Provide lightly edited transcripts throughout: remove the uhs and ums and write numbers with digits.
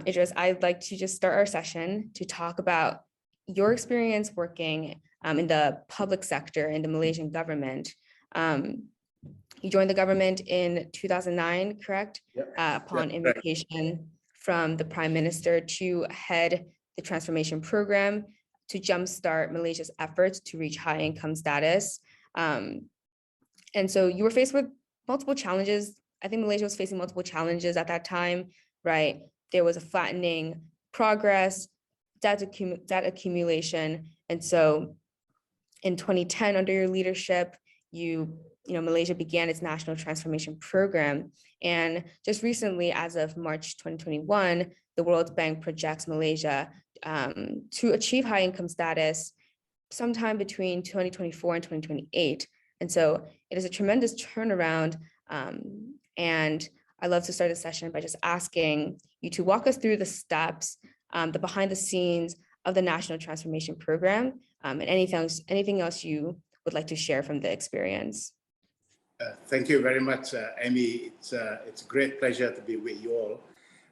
Idris, I'd like to just start our session to talk about your experience working in the public sector in the Malaysian government. You joined the government in 2009, correct? Yep. Upon invitation from the Prime Minister to head the transformation program to jumpstart Malaysia's efforts to reach high income status. And so you were faced with multiple challenges. I think Malaysia was facing multiple challenges at that time, right? There was a flattening progress, debt accumulation. And so in 2010, under your leadership, Malaysia began its national transformation program. And just recently, as of March 2021, the World Bank projects Malaysia to achieve high income status sometime between 2024 and 2028. And so it is a tremendous turnaround. And I'd love to start the session by just asking you to walk us through the steps, the behind the scenes of the National Transformation Program, and anything else you would like to share from the experience. Thank you very much, Amy. It's a great pleasure to be with you all.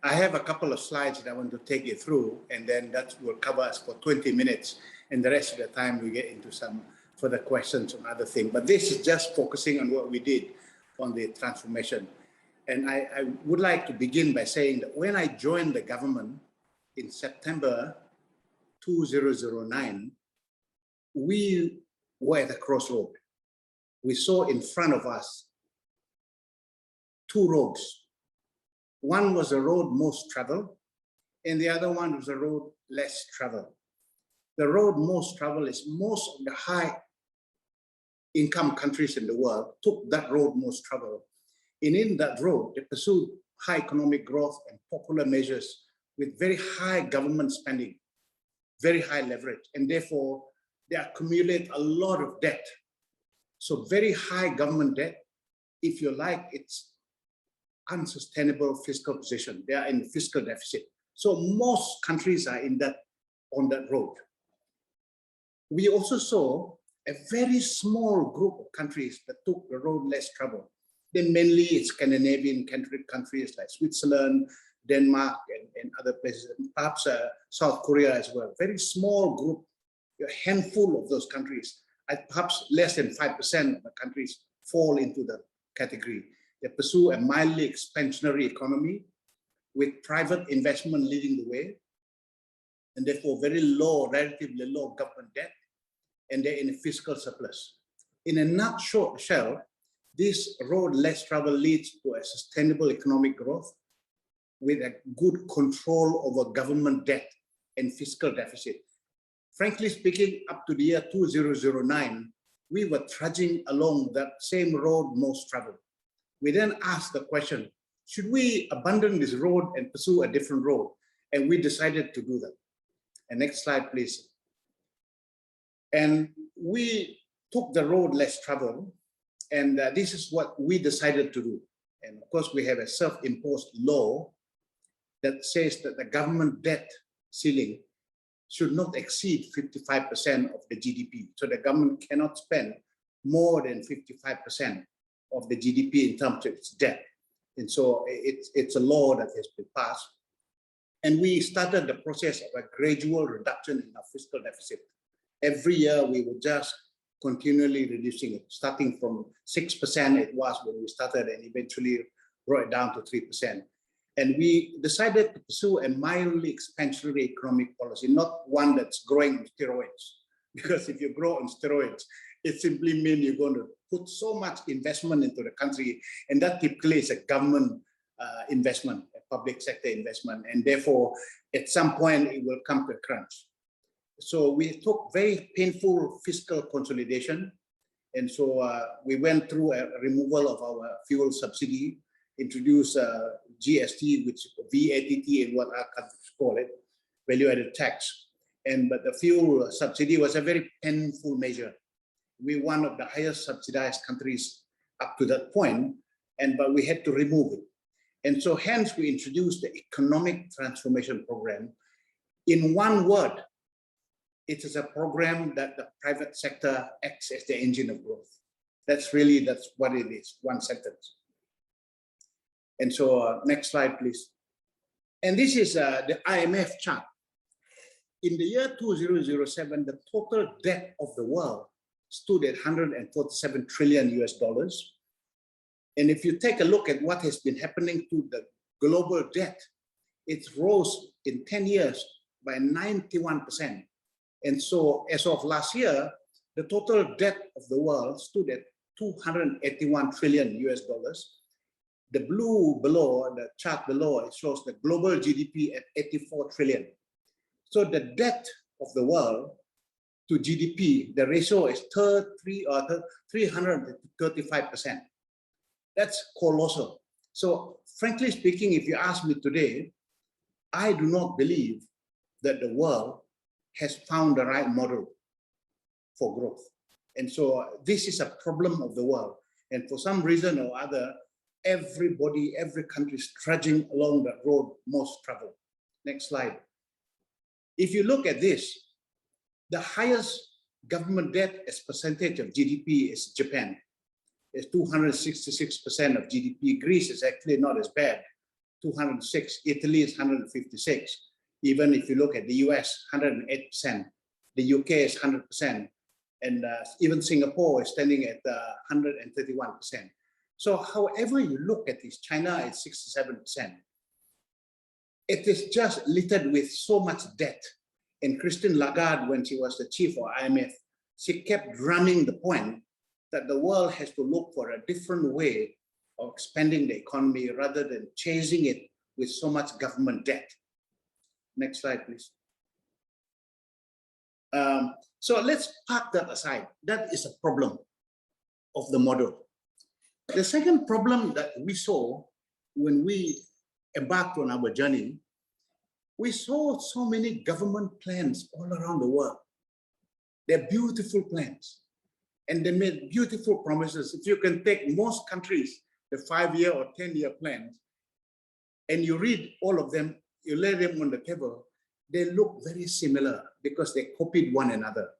I have a couple of slides that I want to take you through, and then that will cover us for 20 minutes. And the rest of the time, we get into some further questions on other things. But this is just focusing on what we did on the transformation. And I would like to begin by saying that when I joined the government in September 2009, we were at a crossroad. We saw in front of us two roads. One was the road most traveled, and the other one was the road less traveled. The road most traveled is most of the high income countries in the world took that road most traveled. And in that road, they pursued high economic growth and popular measures with very high government spending, very high leverage, and therefore they accumulate a lot of debt. So very high government debt, if you like, it's unsustainable fiscal position. They are in fiscal deficit. So most countries are on that road. We also saw a very small group of countries that took the road less traveled. Then mainly it's Scandinavian countries like Switzerland, Denmark, and other places, and perhaps South Korea as well. Very small group, a handful of those countries, perhaps less than 5% of the countries fall into the category. They pursue a mildly expansionary economy with private investment leading the way, and therefore very low, relatively low government debt, and they're in a fiscal surplus. In a nutshell, this road less travel leads to a sustainable economic growth with a good control over government debt and fiscal deficit. Frankly speaking, up to the year 2009, we were trudging along that same road most traveled. We then asked the question, should we abandon this road and pursue a different road? And we decided to do that. And next slide, please. And we took the road less traveled, and this is what we decided to do. And of course, we have a self-imposed law that says that the government debt ceiling should not exceed 55% of the GDP. So the government cannot spend more than 55% of the GDP in terms of its debt. And so it's a law that has been passed. And we started the process of a gradual reduction in our fiscal deficit. Every year we were just continually reducing it, starting from 6% it was when we started, and eventually brought it down to 3%. And we decided to pursue a mildly expansionary economic policy, not one that's growing on steroids. Because if you grow on steroids, it simply means you're going to put so much investment into the country, and that typically is a government investment, a public sector investment, and therefore at some point it will come to a crunch. So we took very painful fiscal consolidation, and so we went through a removal of our fuel subsidy, introduced GST, which VAT and what our countries call it, value-added tax. But the fuel subsidy was a very painful measure. We're one of the highest subsidized countries up to that point, but we had to remove it. And so hence we introduced the Economic Transformation Program. In one word, it is a program that the private sector acts as the engine of growth. That's what it is, one sentence. And so next slide, please. And this is the IMF chart. In the year 2007, the total debt of the world stood at 147 trillion US dollars. And if you take a look at what has been happening to the global debt, it rose in 10 years by 91%. And so as of last year, the total debt of the world stood at 281 trillion US dollars. The blue below, the chart below, it shows the global GDP at 84 trillion. So the debt of the world to GDP, the ratio is 335%. That's colossal. So frankly speaking, if you ask me today, I do not believe that the world has found the right model for growth. And so this is a problem of the world. And for some reason or other, everybody, every country is trudging along the road most traveled. Next slide. If you look at this, the highest government debt as percentage of GDP is Japan. It's 266% of GDP. Greece is actually not as bad, 206. Italy is 156. Even if you look at the US, 108%. The UK is 100%. And even Singapore is standing at 131%. So however you look at this, China is 67%. It is just littered with so much debt. And Christine Lagarde, when she was the chief of IMF, she kept drumming the point that the world has to look for a different way of expanding the economy rather than chasing it with so much government debt. Next slide, please. So let's park that aside. That is a problem of the model. The second problem that we saw when we embarked on our journey, we saw so many government plans all around the world. They're beautiful plans. And they made beautiful promises. If you can take most countries, the 5-year or 10-year plans, and you read all of them, you lay them on the table, they look very similar because they copied one another.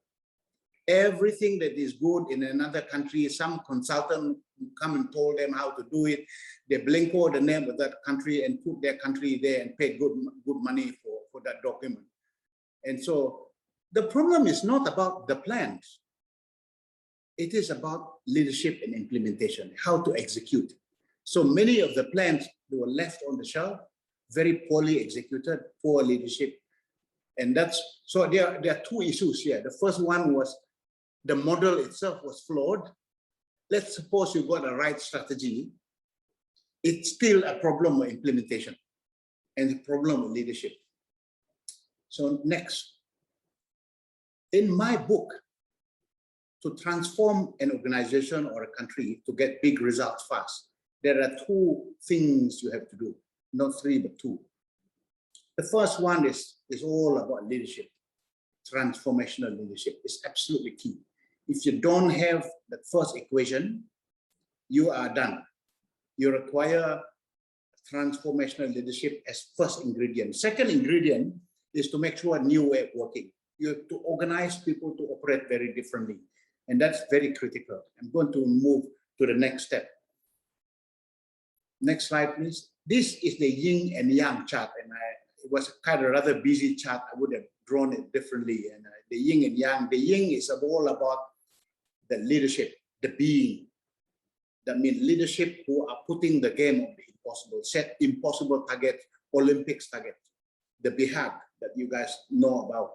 Everything that is good in another country, some consultant come and told them how to do it. They blanco the name of that country and put their country there and pay good money for that document. And so the problem is not about the plans. It is about leadership and implementation, how to execute. So many of the plans that were left on the shelf, very poorly executed, poor leadership. And that's, so there are two issues here. The first one was the model itself was flawed. Let's suppose you got a right strategy. It's still a problem of implementation and a problem of leadership. So next, in my book, to transform an organization or a country to get big results fast, there are two things you have to do, not three, but two. The first one is all about leadership. Transformational leadership is absolutely key. If you don't have the first equation, you are done. You require transformational leadership as first ingredient. Second ingredient is to make sure a new way of working. You have to organize people to operate very differently. And that's very critical. I'm going to move to the next step. Next slide, please. This is the yin and yang chart. And it was kind of rather busy chart. I would have drawn it differently. And the yin and yang, the yin is all about the leadership, the being. That means leadership who are putting the game of the impossible, set impossible targets, Olympics targets, the BHAG that you guys know about.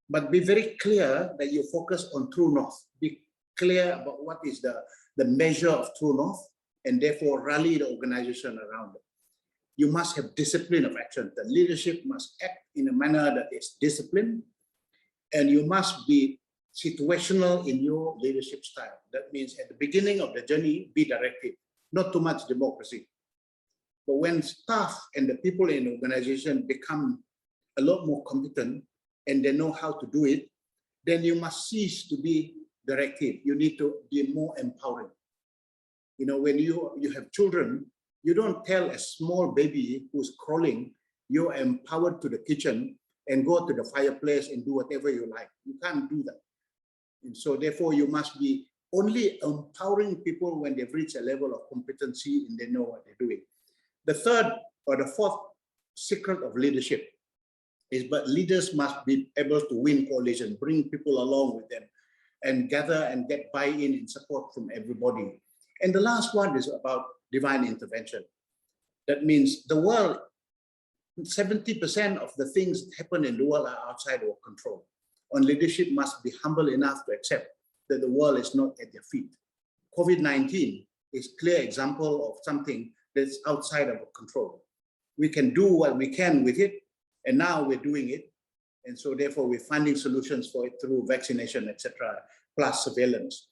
But be very clear that you focus on true north. Be clear about what is the measure of true north, and therefore rally the organization around it. You must have discipline of action. The leadership must act in a manner that is disciplined, and you must be situational in your leadership style. That means at the beginning of the journey, be directive, not too much democracy. But when staff and the people in the organization become a lot more competent and they know how to do it, then you must cease to be directive. You need to be more empowering. You know, when you have children, you don't tell a small baby who's crawling, you're empowered to the kitchen and go to the fireplace and do whatever you like. You can't do that. And so therefore you must be only empowering people when they've reached a level of competency and they know what they're doing. The third or the fourth secret of leadership. But leaders must be able to win coalition, bring people along with them, and gather and get buy-in and support from everybody. And the last one is about divine intervention. That means the world, 70% of the things that happen in the world are outside our control. And leadership must be humble enough to accept that the world is not at their feet. COVID-19 is a clear example of something that's outside of our control. We can do what we can with it, and now we're doing it. And so therefore we're finding solutions for it through vaccination, etc., plus surveillance.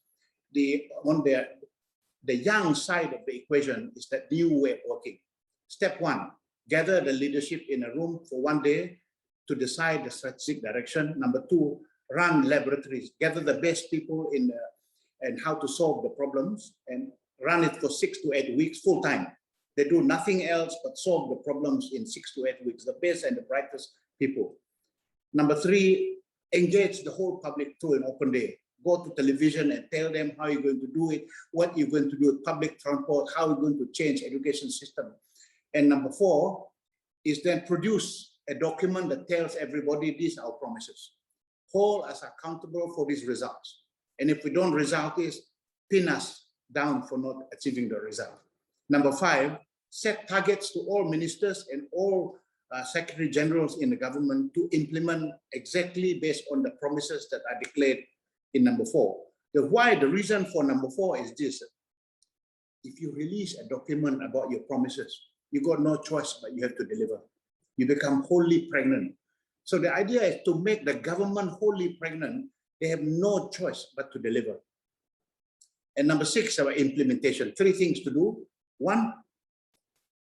On the young side of the equation is that new way of working. Step one, gather the leadership in a room for one day to decide the strategic direction. Number two, run laboratories, gather the best people and how to solve the problems, and run it for 6 to 8 weeks full time. They do nothing else but solve the problems in 6 to 8 weeks, the best and the brightest people. Number three, engage the whole public through an open day. Go to television and tell them how you're going to do it, what you're going to do with public transport, how you're going to change education system. And number four is then produce a document that tells everybody these are our promises. Hold us accountable for these results. And if we don't result this, pin us down for not achieving the result. Number five, set targets to all ministers and all secretary generals in the government to implement exactly based on the promises that are declared in number four. The reason for number four is this: if you release a document about your promises, you got no choice but you have to deliver. You become wholly pregnant. So the idea is to make the government wholly pregnant. They have no choice but to deliver. And number six, our implementation. 3 things to do. One,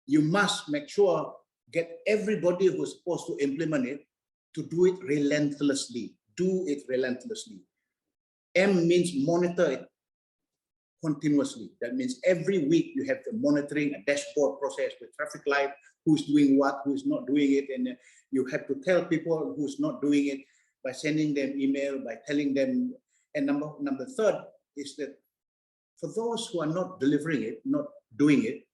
you must make sure, get everybody who's supposed to implement it to do it relentlessly. Do it relentlessly. M means monitor it continuously. That means every week you have the monitoring, a dashboard process with traffic light, who's doing what, who's not doing it. And you have to tell people who's not doing it by sending them email, by telling them. And number third is that for those who are not delivering it, not doing it,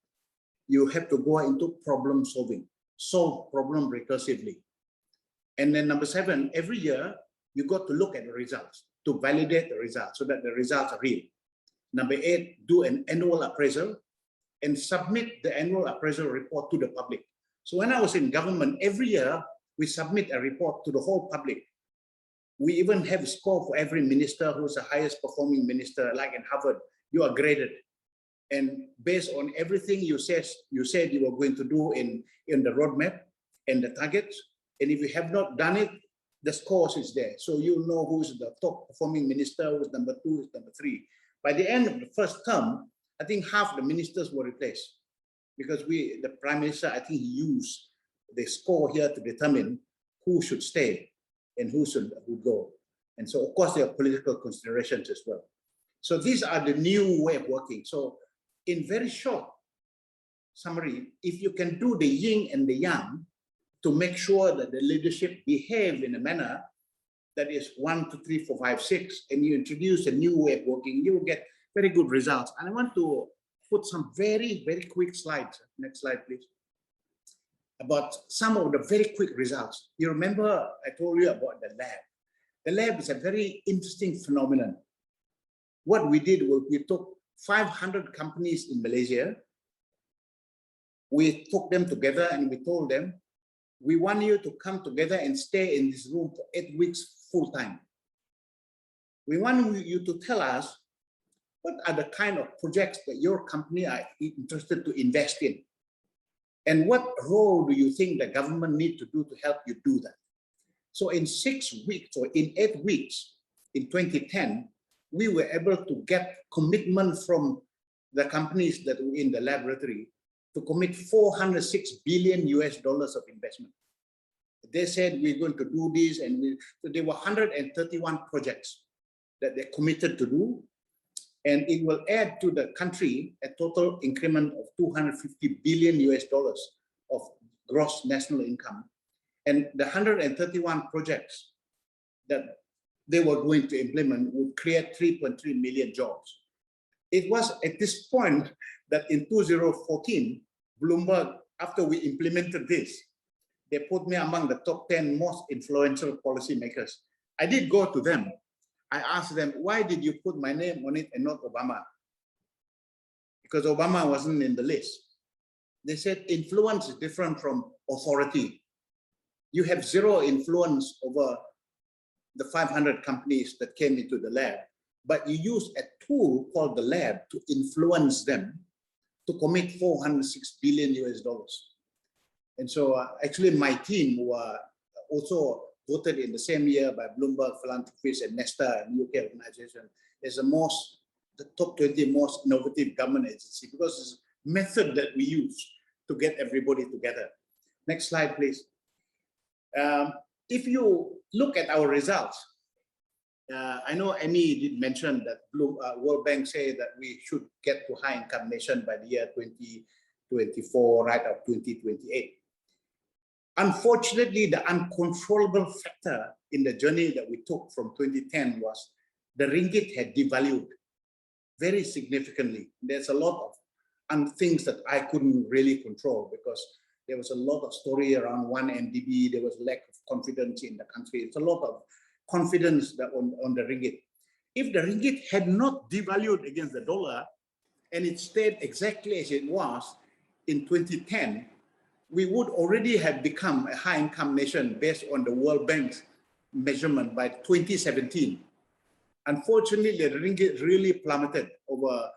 you have to go into problem solving, solve problem recursively. And then number 7, every year, you got to look at the results to validate the results so that the results are real. Number 8, do an annual appraisal and submit the annual appraisal report to the public. So when I was in government, every year, we submit a report to the whole public. We even have a score for every minister who's the highest performing minister, like in Harvard. You are graded. And based on everything you said you were going to do in the roadmap and the targets, and if you have not done it, the scores is there. So you know who's the top performing minister, who's number 2, who's number 3. By the end of the first term, I think half the ministers were replaced because the Prime Minister, I think he used the score here to determine who should stay and who go. And so, of course, there are political considerations as well. So these are the new way of working. So in very short summary, if you can do the yin and the yang to make sure that the leadership behave in a manner that is 1, 2, 3, 4, 5, 6, and you introduce a new way of working, you will get very good results. And I want to put some very, very quick slides. Next slide, please. About some of the very quick results. You remember I told you about the lab. The lab is a very interesting phenomenon. What we did was we took 500 companies in Malaysia. We took them together and we told them, we want you to come together and stay in this room for 8 weeks full time. We want you to tell us what are the kind of projects that your company are interested to invest in. And what role do you think the government needs to do to help you do that? So in 6 weeks or in 8 weeks in 2010, we were able to get commitment from the companies that were in the laboratory to commit $406 billion of investment. They said we're going to do this, and so there were 131 projects that they committed to do, and it will add to the country a total increment of $250 billion of gross national income. And the 131 projects that they were going to implement would create 3.3 million jobs. It was at this point that in 2014, Bloomberg, after we implemented this, they put me among the top 10 most influential policymakers. I did go to them. I asked them, why did you put my name on it and not Obama? Because Obama wasn't in the list. They said influence is different from authority. You have zero influence over the 500 companies that came into the lab, but you use a tool called the lab to influence them to commit 406 billion US dollars. And so actually my team were also voted in the same year by Bloomberg Philanthropies and Nesta, an UK organization, as the top 20 most innovative government agency, because it's a method that we use to get everybody together. Next slide, please. If you look at our results, I know Emmy did mention that World Bank say that we should get to high income nation by the year 2024, right up 2028. Unfortunately, the uncontrollable factor in the journey that we took from 2010 was the ringgit had devalued very significantly. There's a lot of things that I couldn't really control because there was a lot of story around 1MDB. There was lack of confidence in the country. It's a lot of confidence that on the ringgit. If the ringgit had not devalued against the dollar and it stayed exactly as it was in 2010, we would already have become a high income nation based on the World Bank's measurement by 2017. Unfortunately, the ringgit really plummeted over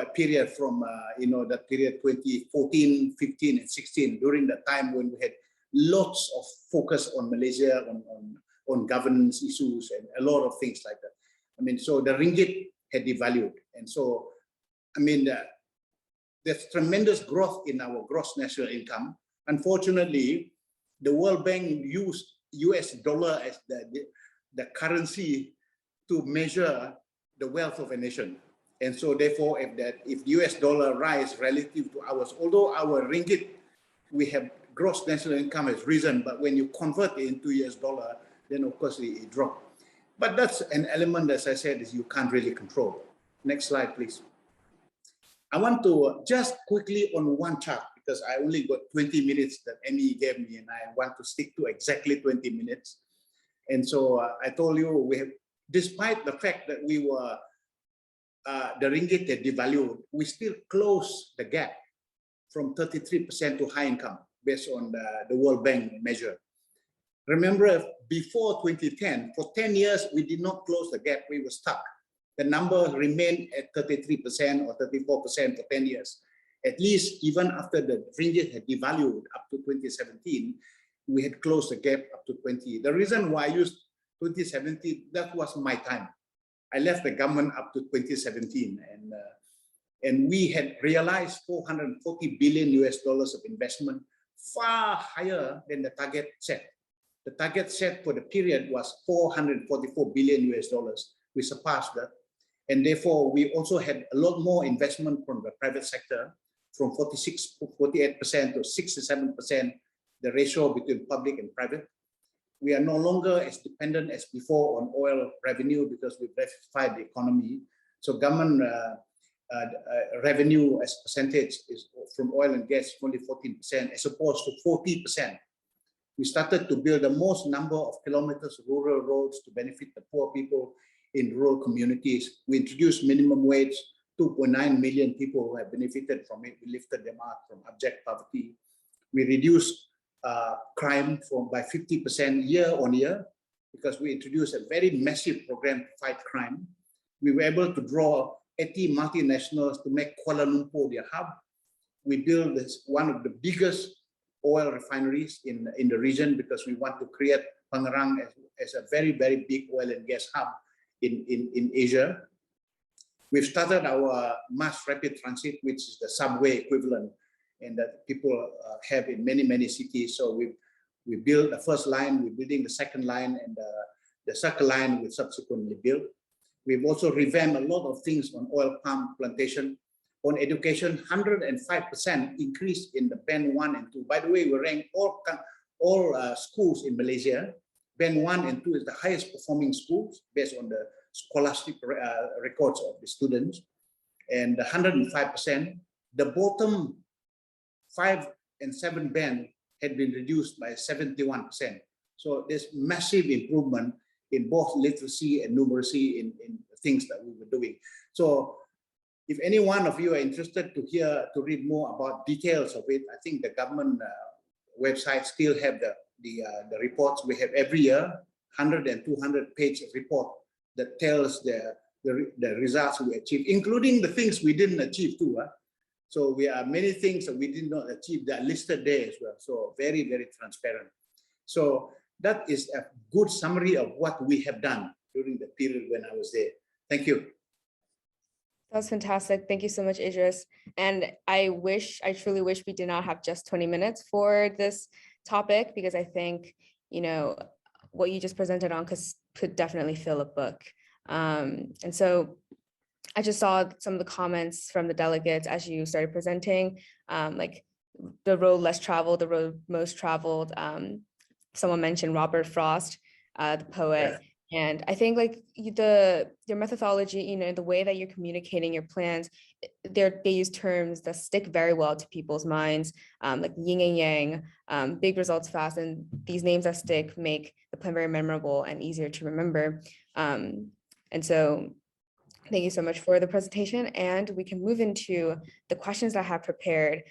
a period from that period 2014, 15, and 16, during the time when we had lots of focus on Malaysia, on governance issues and a lot of things like that. I mean, so the ringgit had devalued, and so I mean, there's tremendous growth in our gross national income. Unfortunately, the World Bank used US dollar as the currency to measure the wealth of a nation. And so therefore, if US dollar rise relative to ours, although our ringgit, we have gross national income has risen, but when you convert it into US dollar, then of course it dropped. But that's an element, as I said, is you can't really control. Next slide, please. I want to just quickly on one chart, because I only got 20 minutes that Emmy gave me, and I want to stick to exactly 20 minutes. And so I told you, we have, despite the fact that we were, the ringgit had devalued, we still closed the gap from 33% to high income based on the World Bank measure. Remember, before 2010, for 10 years, we did not close the gap, we were stuck. The number remained at 33% or 34% for 10 years. At least even after the ringgit had devalued up to 2017, we had closed the gap up to 20. The reason why I used 2017, that was my time. I left the government up to 2017, and we had realized 440 billion US dollars of investment, far higher than the target set. The target set for the period was 444 billion US dollars. We surpassed that. And therefore, we also had a lot more investment from the private sector, from 48% to 67%, the ratio between public and private. We are no longer as dependent as before on oil revenue because we've diversified the economy. So government revenue as percentage is from oil and gas only 14% as opposed to 40%. We started to build the most number of kilometers of rural roads to benefit the poor people in rural communities. We introduced minimum wage, 2.9 million people who have benefited from it. We lifted them out from abject poverty. We reduced crime by 50% year on year because we introduced a very massive program to fight crime. We were able to draw 80 multinationals to make Kuala Lumpur their hub. We built one of the biggest oil refineries in the region because we want to create Pengerang as a very, very big oil and gas hub in Asia. We've started our mass rapid transit, which is the subway equivalent, and that people have in many, many cities. So we built the first line, we're building the second line, and the second line will subsequently build. We've also revamped a lot of things on oil palm plantation. On education, 105% increase in the band 1 and 2. By the way, we rank all schools in Malaysia. Band 1 and 2 is the highest performing schools based on the scholastic records of the students. And 105%, the bottom 5 and 7 band had been reduced by 71%. So there's massive improvement in both literacy and numeracy in things that we were doing. So if any one of you are interested to read more about details of it, I think the government website still have the reports we have every year, 100 and 200 page report that tells the results we achieved, including the things we didn't achieve too. So we are many things that we did not achieve that are listed there as well. So very, very transparent. So that is a good summary of what we have done during the period when I was there. Thank you. That's fantastic. Thank you so much, Idris. And I truly wish we did not have just 20 minutes for this topic, because I think, what you just presented on could definitely fill a book. And so I just saw some of the comments from the delegates as you started presenting, like the road less traveled, the road most traveled. Someone mentioned Robert Frost, the poet. Yeah. And I think like your methodology, the way that you're communicating your plans, they use terms that stick very well to people's minds, like yin and yang, big results fast, and these names that stick make the plan very memorable and easier to remember. And so thank you so much for the presentation, and we can move into the questions that I have prepared,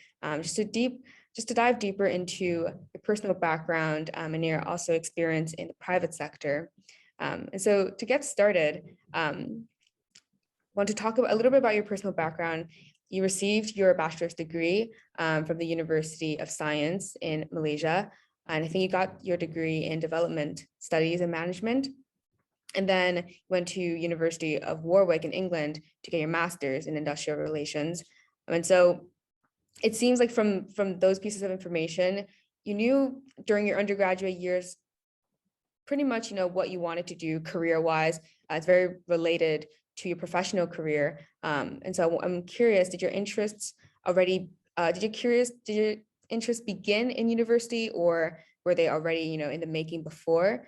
just to dive deeper into your personal background and your also experience in the private sector. And so to get started, want to talk a little bit about your personal background. You received your bachelor's degree from the University of Science in Malaysia, and I think you got your degree in development studies and management. And then went to University of Warwick in England to get your master's in industrial relations. And so it seems like from those pieces of information, you knew during your undergraduate years pretty much what you wanted to do career-wise. It's very related to your professional career. And so I'm curious, did your interests begin in university, or were they already in the making before?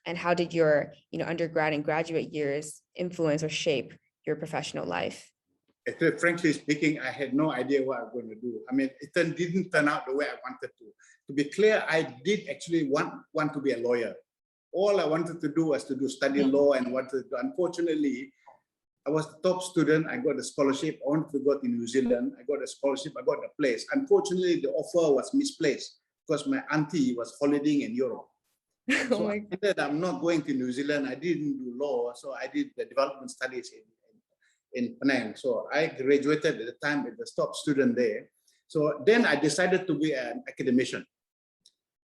And how did your undergrad and graduate years influence or shape your professional life? Frankly speaking, I had no idea what I was going to do. I mean, it didn't turn out the way I wanted to. To be clear, I did actually want to be a lawyer. All I wanted to do was to study law and unfortunately, I was the top student. I got a scholarship. I wanted to go to New Zealand. I got a scholarship. I got a place. Unfortunately, the offer was misplaced because my auntie was holidaying in Europe. So I said, I'm not going to New Zealand. I didn't do law, so I did the development studies in Penang. So I graduated at the time as the top student there. So then I decided to be an academician.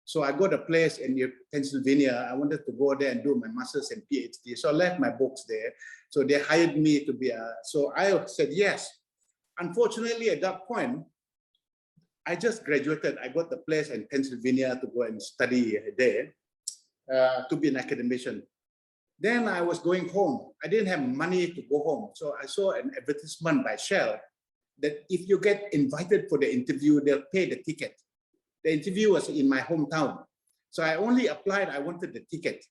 So I got a place in Pennsylvania. I wanted to go there and do my master's and PhD. So I left my books there. So they hired me to be so I said yes. Unfortunately, at that point, I just graduated. I got the place in Pennsylvania to go and study there. To be an academician. Then I was going home. I didn't have money to go home. So I saw an advertisement by Shell that if you get invited for the interview, they'll pay the ticket. The interview was in my hometown. So I only applied, I wanted the ticket.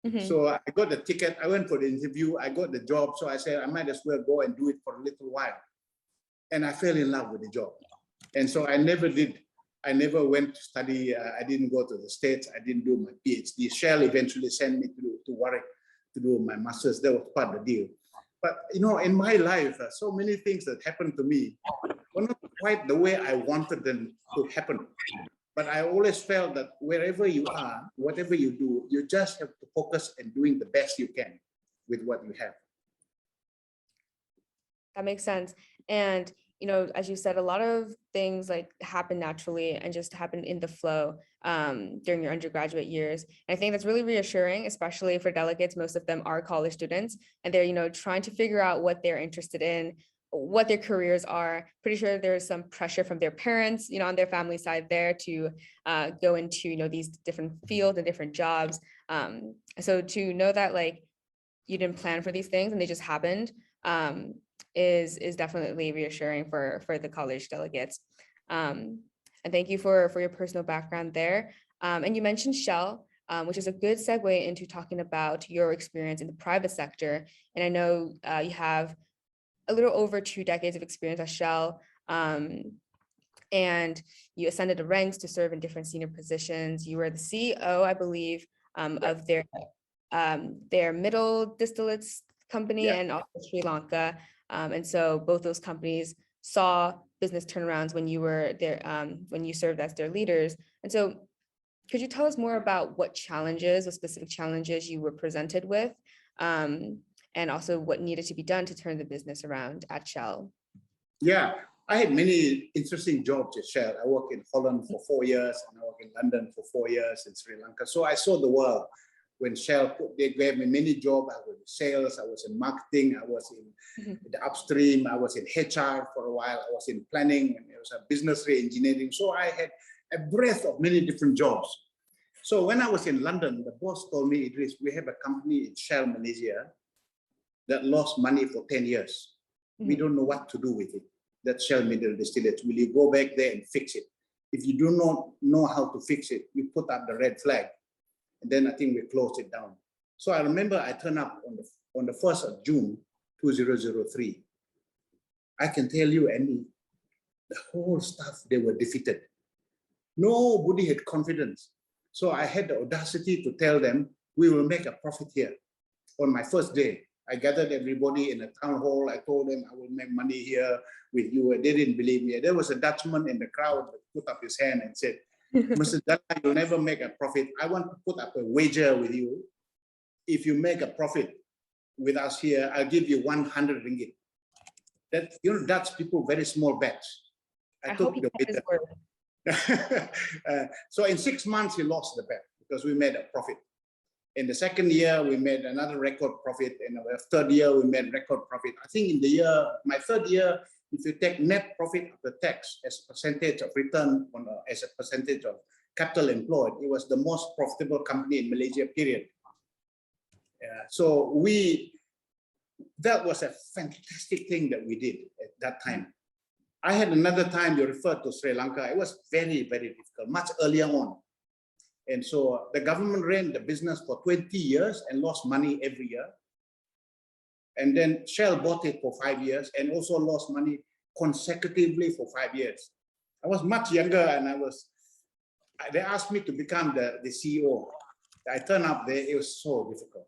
Mm-hmm. So I got the ticket, I went for the interview, I got the job. So I said, I might as well go and do it for a little while. And I fell in love with the job. And so I never went to study. I didn't go to the States. I didn't do my PhD. Shell eventually sent me to Warwick to do my master's. That was part of the deal. But in my life, so many things that happened to me were not quite the way I wanted them to happen. But I always felt that wherever you are, whatever you do, you just have to focus on doing the best you can with what you have. That makes sense. And as you said, a lot of things like happen naturally and just happen in the flow during your undergraduate years. And I think that's really reassuring, especially for delegates. Most of them are college students, and they're, trying to figure out what they're interested in, what their careers are. Pretty sure there's some pressure from their parents, on their family side there to go into, these different fields and different jobs. So to know that like you didn't plan for these things and they just happened, is definitely reassuring for the college delegates. And thank you for your personal background there. And you mentioned Shell, which is a good segue into talking about your experience in the private sector. And I know you have a little over 2 decades of experience at Shell. and you ascended the ranks to serve in different senior positions. You were the CEO, I believe, of their middle distillates company and also Sri Lanka. And so both those companies saw business turnarounds when you were there, when you served as their leaders. And so could you tell us more about what challenges, what specific challenges you were presented with, and also what needed to be done to turn the business around at Shell? Yeah, I had many interesting jobs at Shell. I worked in Holland for 4 years, and I worked in London for 4 years, in Sri Lanka. So I saw the world. When Shell, they gave me many jobs. I was in sales, I was in marketing, I was in the upstream, I was in HR for a while, I was in planning, and it was a business re-engineering. So I had a breadth of many different jobs. So when I was in London, the boss told me, Idris, we have a company in Shell Malaysia that lost money for 10 years. We don't know what to do with it. That's Shell Middle Distillates. Will you go back there and fix it? If you do not know how to fix it, you put up the red flag. And then I think we closed it down. So I remember I turned up on the 1st of June, 2003. I can tell you, Andy, the whole staff, they were defeated. Nobody had confidence. So I had the audacity to tell them, we will make a profit here. On my first day, I gathered everybody in a town hall. I told them I will make money here with you. They didn't believe me. There was a Dutchman in the crowd that put up his hand and said, Mr. Jala, you'll never make a profit. I want to put up a wager with you. If you make a profit with us here, I'll give you 100 ringgit. That, you know, Dutch people, very small bets. I took the wager. So in 6 months, he lost the bet because we made a profit. In the second year, we made another record profit. In the third year, we made record profit. I think in the year, my third year, if you take net profit after tax as a percentage of return on as a percentage of capital employed, it was the most profitable company in Malaysia, period. So that was a fantastic thing that we did at that time. I had another time, you referred to Sri Lanka. It was very, very difficult, much earlier on. And so the government ran the business for 20 years and lost money every year. And then Shell bought it for 5 years and also lost money consecutively for 5 years. I was much younger and they asked me to become the CEO. I turned up there, it was so difficult.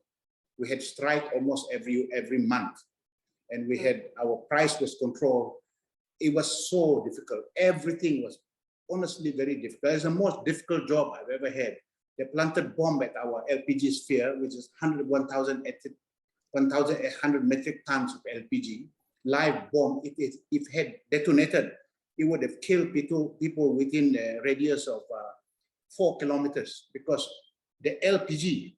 We had strike almost every month. And we had, our price was controlled. It was so difficult. Everything was honestly very difficult. It's the most difficult job I've ever had. They planted bomb at our LPG sphere, which is 1,800 metric tons of LPG. Live bomb. If it had detonated, it would have killed people within the radius of 4 kilometers, because the LPG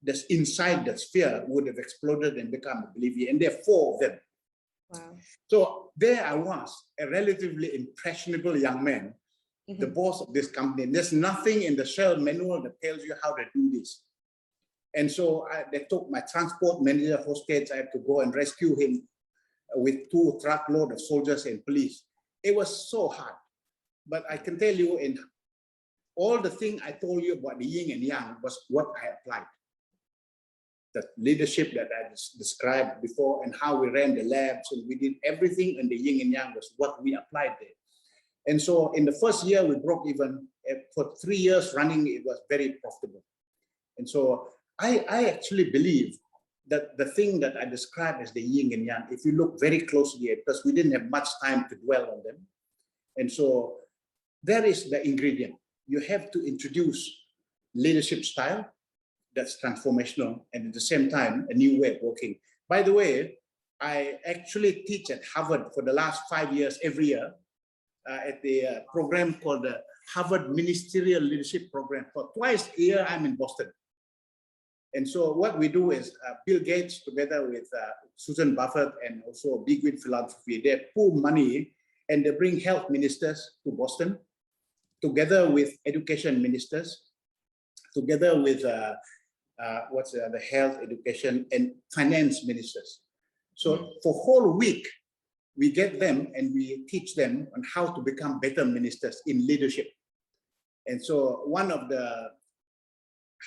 that's inside the sphere would have exploded and become oblivion. And there are 4 of them. Wow. So there I was, a relatively impressionable young man, the boss of this company. There's nothing in the Shell manual that tells you how to do this. And so they took my transport manager, hostage. I had to go and rescue him with 2 truckloads of soldiers and police. It was so hard. But I can tell you, in all the thing I told you about the yin and yang was what I applied. The leadership that I described before and how we ran the labs and we did everything in the yin and yang was what we applied there. And so in the first year, we broke even. For 3 years running, it was very profitable. And so I actually believe that the thing that I described as the yin and yang, if you look very closely at, because we didn't have much time to dwell on them. And so there is the ingredient. You have to introduce leadership style that's transformational, and at the same time, a new way of working. By the way, I actually teach at Harvard for the last 5 years, every year, at the program called the Harvard Ministerial Leadership Program. For twice a year, I'm in Boston. And so what we do is Bill Gates, together with Susan Buffett and also Big Win Philanthropy, they pool money and they bring health ministers to Boston, together with education ministers, together with the health, education, and finance ministers. So for whole week, we get them and we teach them on how to become better ministers in leadership. And so one of the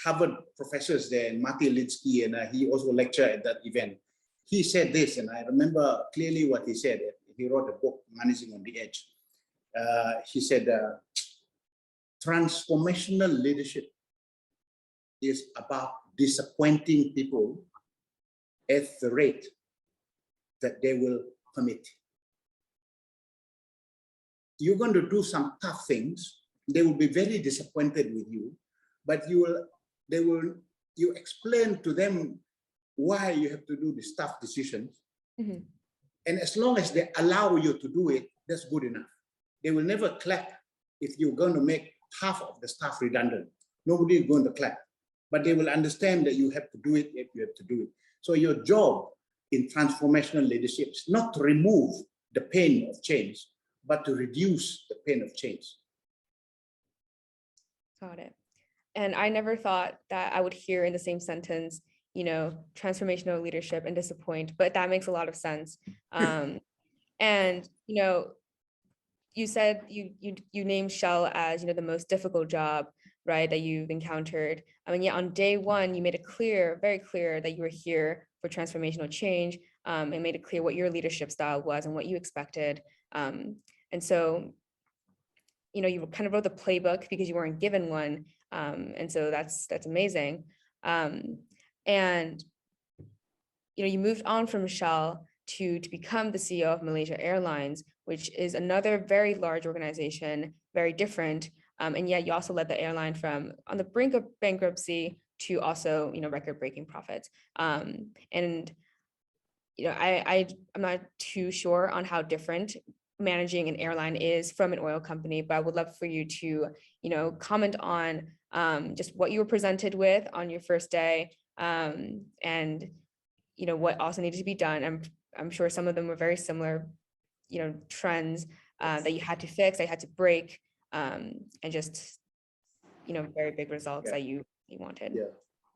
Harvard professors there, Marty Linsky, and he also lectured at that event. He said this, and I remember clearly what he said. He wrote a book, Managing on the Edge. he said, transformational leadership is about disappointing people at the rate that they will commit. You're going to do some tough things. They will be very disappointed with you, but you explain to them why you have to do these tough decisions. Mm-hmm. And as long as they allow you to do it, that's good enough. They will never clap if you're going to make half of the staff redundant. Nobody is going to clap, but they will understand that you have to do it if you have to do it. So your job in transformational leadership is not to remove the pain of change, but to reduce the pain of change. Got it. And I never thought that I would hear in the same sentence, you know, transformational leadership and disappoint, but that makes a lot of sense. And, you know, you said you named Shell as, you know, the most difficult job, right, that you've encountered. I mean, yeah, on day one, you made it clear, very clear that you were here for transformational change, and made it clear what your leadership style was and what you expected. And so, you know, you kind of wrote the playbook because you weren't given one. And so that's amazing. And, you know, you moved on from Shell to become the CEO of Malaysia Airlines, which is another very large organization, very different. And yet you also led the airline from on the brink of bankruptcy to also, you know, record-breaking profits. And, you know, I'm not too sure on how different managing an airline is from an oil company, but I would love for you to, you know, comment on just what you were presented with on your first day, and, you know, what also needed to be done. I'm sure some of them were very similar, you know, trends that you had to fix, that you had to break, and just, you know, very big results that you wanted. Yeah,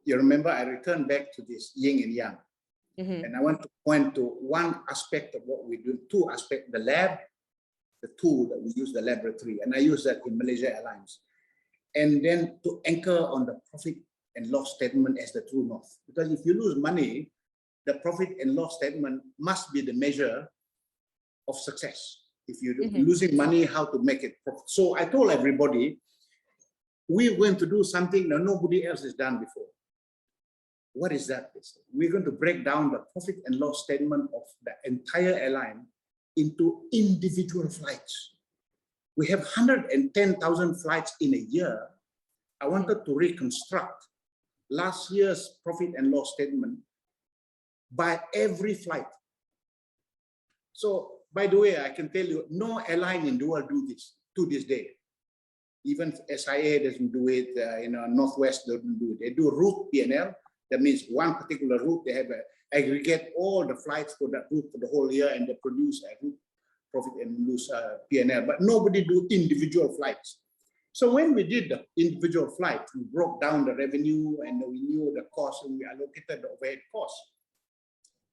you remember I returned back to this yin and yang. Mm-hmm. And I want to point to one aspect of what we do, two aspects, the lab, the tool that we use, the laboratory, and I use that in Malaysia Airlines. And then to anchor on the profit and loss statement as the true north. Because if you lose money, the profit and loss statement must be the measure of success. If you're losing money, how to make it profit. So I told everybody, we're going to do something that nobody else has done before. What is that? We're going to break down the profit and loss statement of the entire airline into individual flights. We have 110,000 flights in a year. I wanted to reconstruct last year's profit and loss statement by every flight. So, by the way, I can tell you, no airline in the world do this to this day. Even SIA doesn't do it, you know, Northwest doesn't do it. They do route P&L. That means one particular route, they have aggregate all the flights for that route for the whole year, and they produce a route profit and lose P&L. But nobody do individual flights. So when we did the individual flights, we broke down the revenue and we knew the cost and we allocated the overhead costs.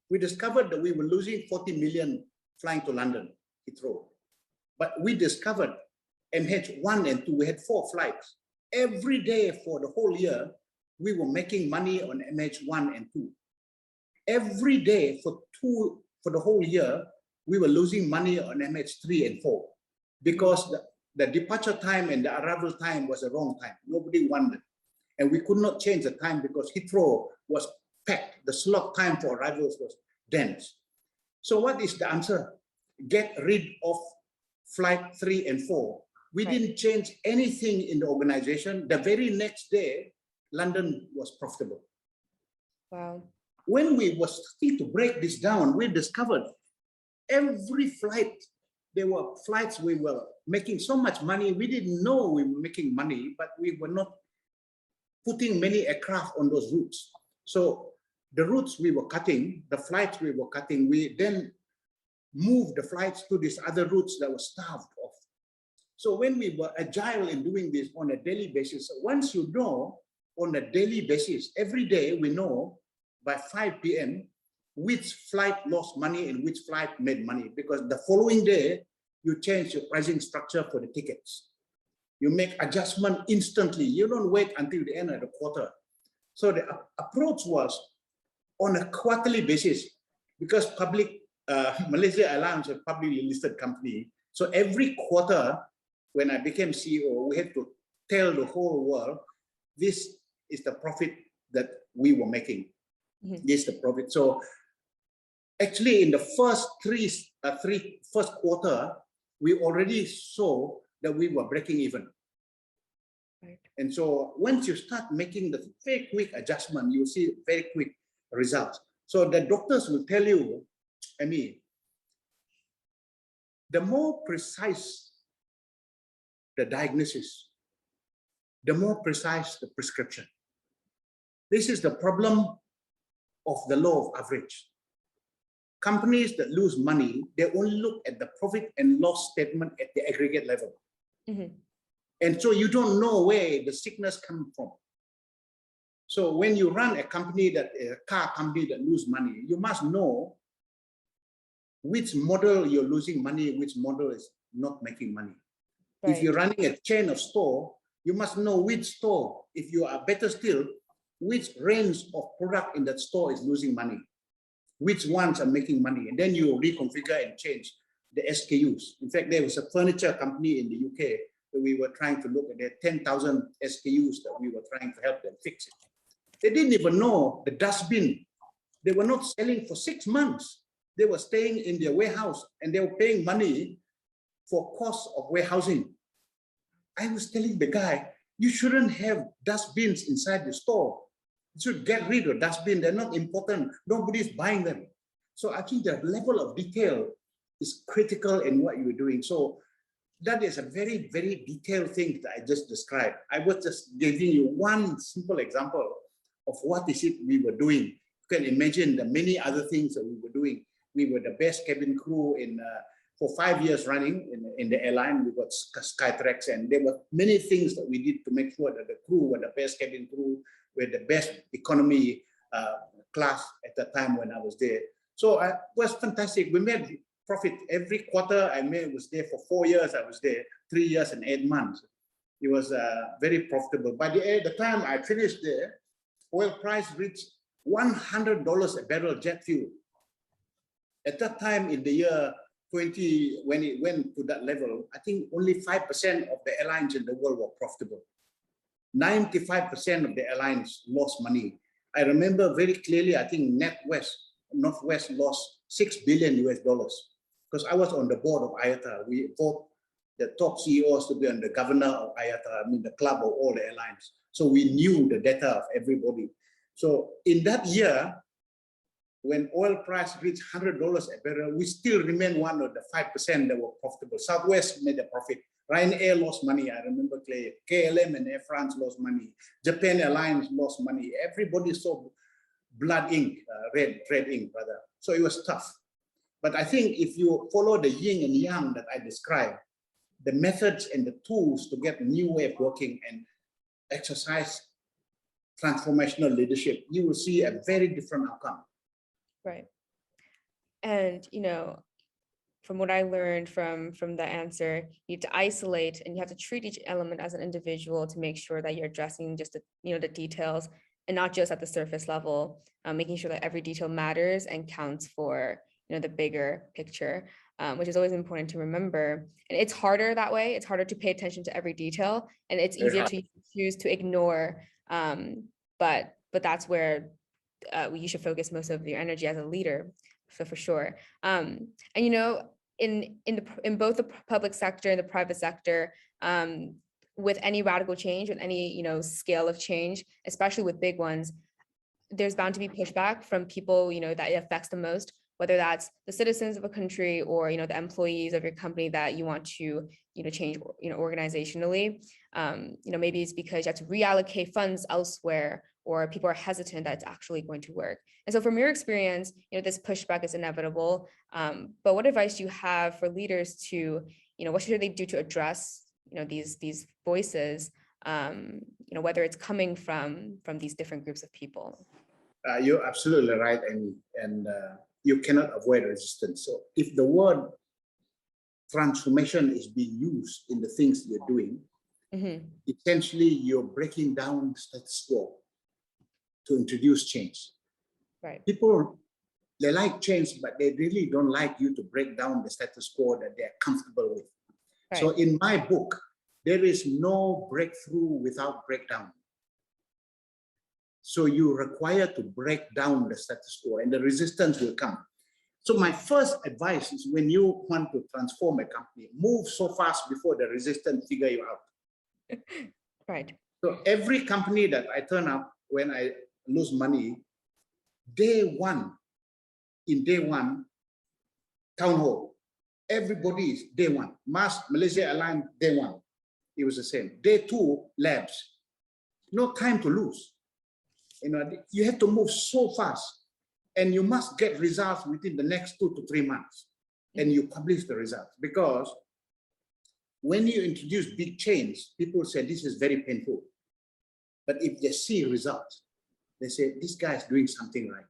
We discovered that we were losing 40 million flying to London, Heathrow. But we discovered MH1 and 2, we had 4 flights. Every day for the whole year, we were making money on MH1 and 2. Every day for the whole year, we were losing money on MH3 and 4 because the departure time and the arrival time was the wrong time. Nobody wanted. And we could not change the time because Heathrow was packed. The slot time for arrivals was dense. So what is the answer? Get rid of flight 3 and 4. We didn't change anything in the organization. The very next day, London was profitable. Wow. When we were starting to break this down, we discovered every flight, there were flights we were making so much money. We didn't know we were making money, but we were not putting many aircraft on those routes. So the routes we were cutting, the flights we were cutting, we then moved the flights to these other routes that were starved of. So when we were agile in doing this on a daily basis, once you know on a daily basis, every day we know by 5 p.m. which flight lost money and which flight made money, because the following day you change your pricing structure for the tickets. You make adjustment instantly. You don't wait until the end of the quarter. So the approach was on a quarterly basis, because Malaysia Airlines is a publicly listed company. So every quarter, when I became CEO, we had to tell the whole world, this is the profit that we were making. This is the profit. So actually, in the first first quarter, we already saw that we were breaking even. Right. And so once you start making the very quick adjustment, you see very quick results. So the doctors will tell you, I mean, the more precise the diagnosis, the more precise the prescription. This is the problem of the law of average. Companies that lose money, they only look at the profit and loss statement at the aggregate level. And so you don't know where the sickness comes from. So when you run a company a car company that lose money, you must know which model you're losing money, which model is not making money. Right. If you're running a chain of store, you must know which store, if you are better still, which range of product in that store is losing money, which ones are making money, and then you reconfigure and change the SKUs. In fact, there was a furniture company in the UK that we were trying to look at their 10,000 SKUs that we were trying to help them fix it. They didn't even know the dustbin. They were not selling for 6 months. They were staying in their warehouse and they were paying money for cost of warehousing. I was telling the guy, you shouldn't have dustbins inside the store. You should get rid of dustbin. They're not important. Nobody's buying them. So I think the level of detail is critical in what you're doing. So that is a very, very detailed thing that I just described. I was just giving you one simple example of what is it we were doing. You can imagine the many other things that we were doing. We were the best cabin crew for 5 years running in the airline. We got Skytrax, and there were many things that we did to make sure that the crew were the best cabin crew, were the best economy class at the time when I was there. So it was fantastic. We made profit every quarter. I was there for 4 years. I was there 3 years and 8 months. It was very profitable. By the time I finished there, oil price reached $100 a barrel jet fuel. At that time in the year 20, when it went to that level, I think only 5% of the airlines in the world were profitable. 95% of the airlines lost money. I remember very clearly, I think Northwest lost $6 billion because I was on the board of IATA. We vote the top CEOs to be on the governor of IATA, I mean the club of all the airlines. So we knew the data of everybody. So in that year, when oil price reached $100 a barrel, we still remain one of the 5% that were profitable. Southwest made a profit. Ryanair lost money. I remember clearly. KLM and Air France lost money. Japan Airlines lost money. Everybody saw blood ink, red ink, rather. So it was tough. But I think if you follow the yin and yang that I described, the methods and the tools to get a new way of working and exercise transformational leadership, you will see a very different outcome. Right. And, from what I learned from the answer, you have to isolate and you have to treat each element as an individual to make sure that you're addressing just the details and not just at the surface level, making sure that every detail matters and counts for the bigger picture, which is always important to remember. And it's harder that way. It's harder to pay attention to every detail, and it's easier to choose to ignore. But that's where you should focus most of your energy as a leader, so for sure. And in both the public sector and the private sector, with any radical change, with any scale of change, especially with big ones, there's bound to be pushback from people that it affects the most, whether that's the citizens of a country or the employees of your company that you want to change organizationally. Maybe it's because you have to reallocate funds elsewhere, or people are hesitant that it's actually going to work. And so from your experience, this pushback is inevitable. But what advice do you have for leaders to, what should they do to address, these voices, whether it's coming from these different groups of people? You're absolutely right, and you cannot avoid resistance. So if the word transformation is being used in the things you're doing, essentially you're breaking down status quo to introduce change. Right. People They like change, but they really don't like you to break down the status quo that they're comfortable with. Right. So in my book, there is no breakthrough without breakdown. So you require to break down the status quo and the resistance will come. So my first advice is when you want to transform a company, move so fast before the resistance figure you out. Right. So every company that I turn up when I lose money, day one, town hall, everybody is day one. Malaysia Airlines, day one, it was the same. Day two, labs. No time to lose. You have to move so fast. And you must get results within the next 2 to 3 months. And you publish the results. Because when you introduce big change, people say this is very painful. But if they see results, they say this guy is doing something right.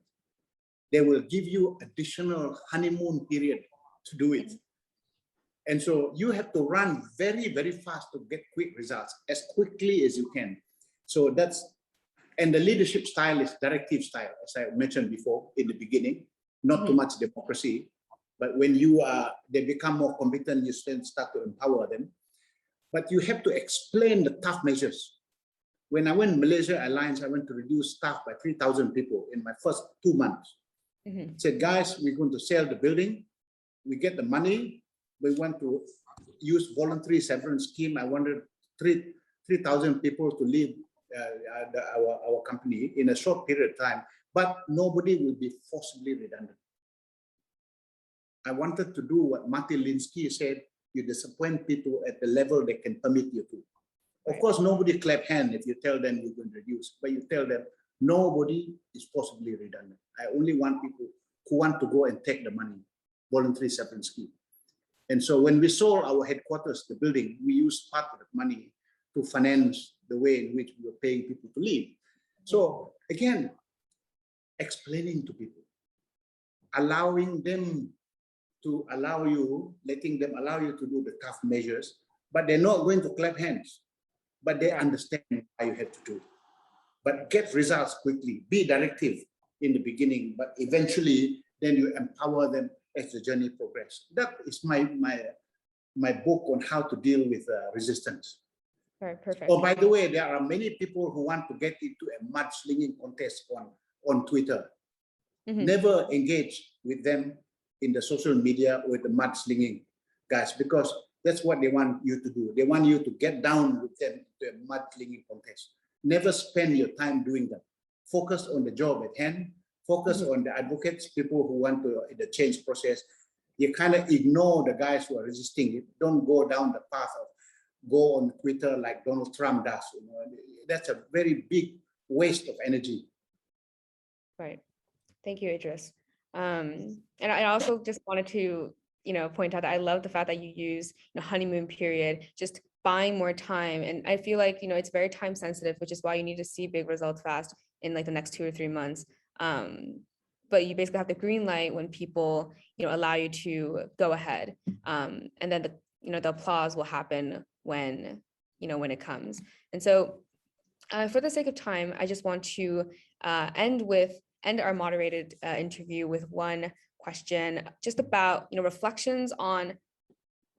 They will give you additional honeymoon period to do it. And so you have to run very, very fast to get quick results, as quickly as you can. So and the leadership style is directive style, as I mentioned before in the beginning, not too much democracy. But when they become more competent, you start to empower them. But you have to explain the tough measures. When I went to Malaysia Airlines, I went to reduce staff by 3,000 people in my first 2 months. I said, guys, we're going to sell the building. We get the money. We want to use voluntary severance scheme. I wanted 3,000 people to leave our company in a short period of time, but nobody will be forcibly redundant. I wanted to do what Martin Linsky said, you disappoint people at the level they can permit you to. Of course, nobody clap hand if you tell them you're going to reduce, but you tell them nobody is forcibly redundant. I only want people who want to go and take the money, voluntary severance scheme. And so when we sold our headquarters, the building, we used part of the money to finance the way in which we were paying people to leave. So again, explaining to people, allowing them to letting them allow you to do the tough measures, but they're not going to clap hands, but they understand why you have to do it. But get results quickly, be directive in the beginning, but eventually then you empower them as the journey progresses. That is my book on how to deal with resistance. All right, perfect. Oh, by the way, there are many people who want to get into a mudslinging contest on Twitter. Never engage with them in the social media with the mudslinging guys, because that's what they want you to do. They want you to get down with them to a mudslinging contest. Never spend your time doing that. Focus on the job at hand. Focus on the advocates, people who want to the change process. You kind of ignore the guys who are resisting it. Don't go down the path of go on Twitter like Donald Trump does. That's a very big waste of energy. Right. Thank you, Idris. And I also just wanted to, point out that I love the fact that you use honeymoon period, just buying more time. And I feel like, it's very time sensitive, which is why you need to see big results fast in like the next 2 or 3 months. But you basically have the green light when people, allow you to go ahead. And then the applause will happen when it comes. And so for the sake of time, I just want to end our moderated interview with one question just about, reflections on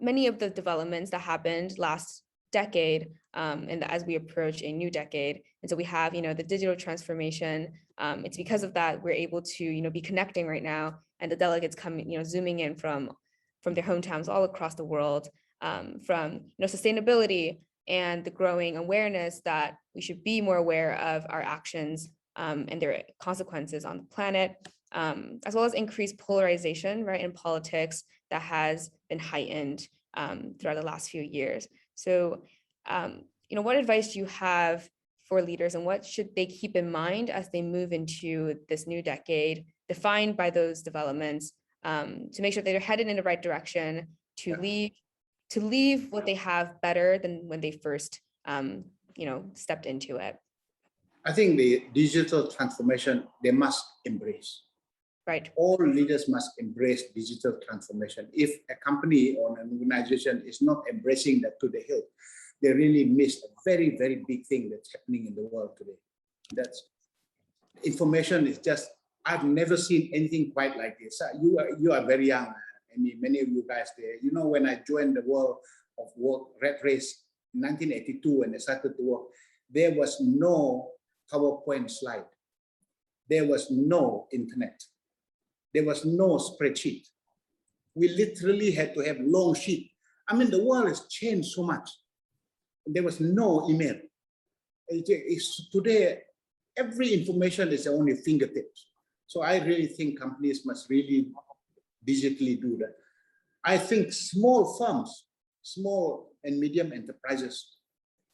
many of the developments that happened last decade and as we approach a new decade. And so we have, the digital transformation. It's because of that we're able to, be connecting right now, and the delegates coming, zooming in from their hometowns all across the world, from sustainability and the growing awareness that we should be more aware of our actions and their consequences on the planet, as well as increased polarization, right, in politics that has been heightened throughout the last few years. So, what advice do you have for leaders, and what should they keep in mind as they move into this new decade, defined by those developments, to make sure that they're headed in the right direction, to leave what they have better than when they first, stepped into it? I think the digital transformation, they must embrace. Right. All leaders must embrace digital transformation. If a company or an organization is not embracing that to the hilt, they really miss a very, very big thing that's happening in the world today. That's information is just I've never seen anything quite like this. You are very young. I mean, many of you guys there. You know, when I joined the world of work, rat race in 1982, when I started to work, there was no PowerPoint slide. There was no internet. There was no spreadsheet. We literally had to have long sheet. I mean, the world has changed so much. There was no email. Today, every information is on your fingertips. So I really think companies must really digitally do that. I think small firms, small and medium enterprises,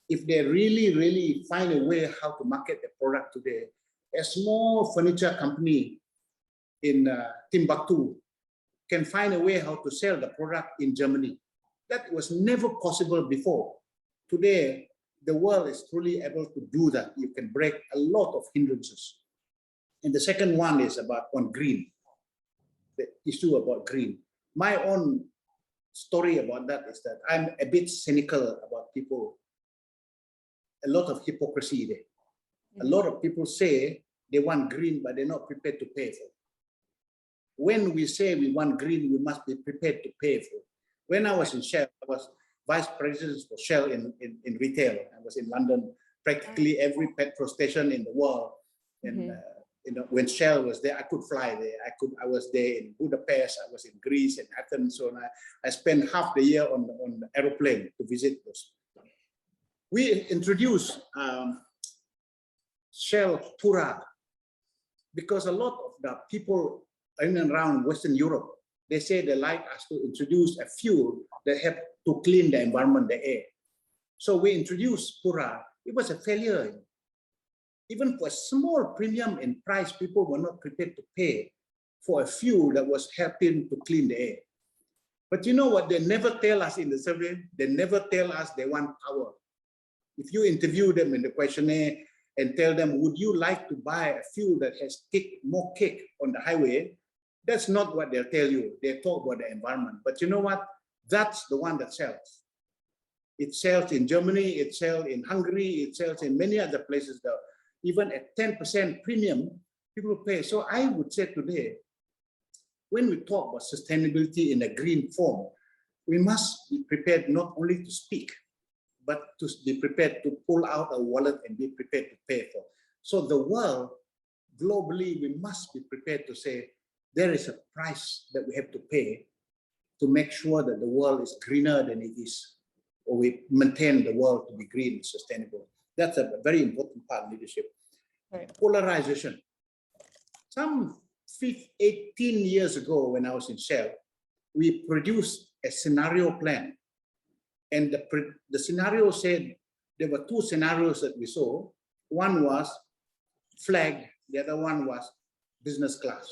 if they really find a way how to market the product today, a small furniture company in Timbuktu can find a way how to sell the product in Germany. That was never possible before. Today, the world is truly able to do that. You can break a lot of hindrances. And the second one is about on green, the issue about green. My own story about that is that I'm a bit cynical about people. A lot of hypocrisy there. A lot of people say they want green, but they're not prepared to pay for it. When we say we want green, we must be prepared to pay for it. When I was in Shell, I was vice president for Shell in retail. I was in London, practically every petrol station in the world. And you know, when Shell was there, I could fly there. I was there in Budapest. I was in Greece and Athens. So I spent half the year on the aeroplane to visit those. We introduced Shell Pura because a lot of the people in and around Western Europe, they say they like us to introduce a fuel that help to clean the environment, the air. So we introduced Pura. It was a failure. Even for a small premium in price, people were not prepared to pay for a fuel that was helping to clean the air. But you know what? They never tell us in the survey, they never tell us they want power. If you interview them in the questionnaire and tell them, would you like to buy a fuel that has more kick on the highway? That's not what they'll tell you. They talk about the environment. But you know what? That's the one that sells. It sells in Germany, it sells in Hungary, it sells in many other places. Even at 10% premium, people pay. So I would say today, when we talk about sustainability in a green form, we must be prepared not only to speak, but to be prepared to pull out a wallet and be prepared to pay for. So the world, globally, we must be prepared to say, there is a price that we have to pay to make sure that the world is greener than it is, or we maintain the world to be green and sustainable. That's a very important part of leadership. Right. Polarization. Some 18 years ago, when I was in Shell, we produced a scenario plan. And the scenario said there were two scenarios that we saw. One was flag, the other one was business class.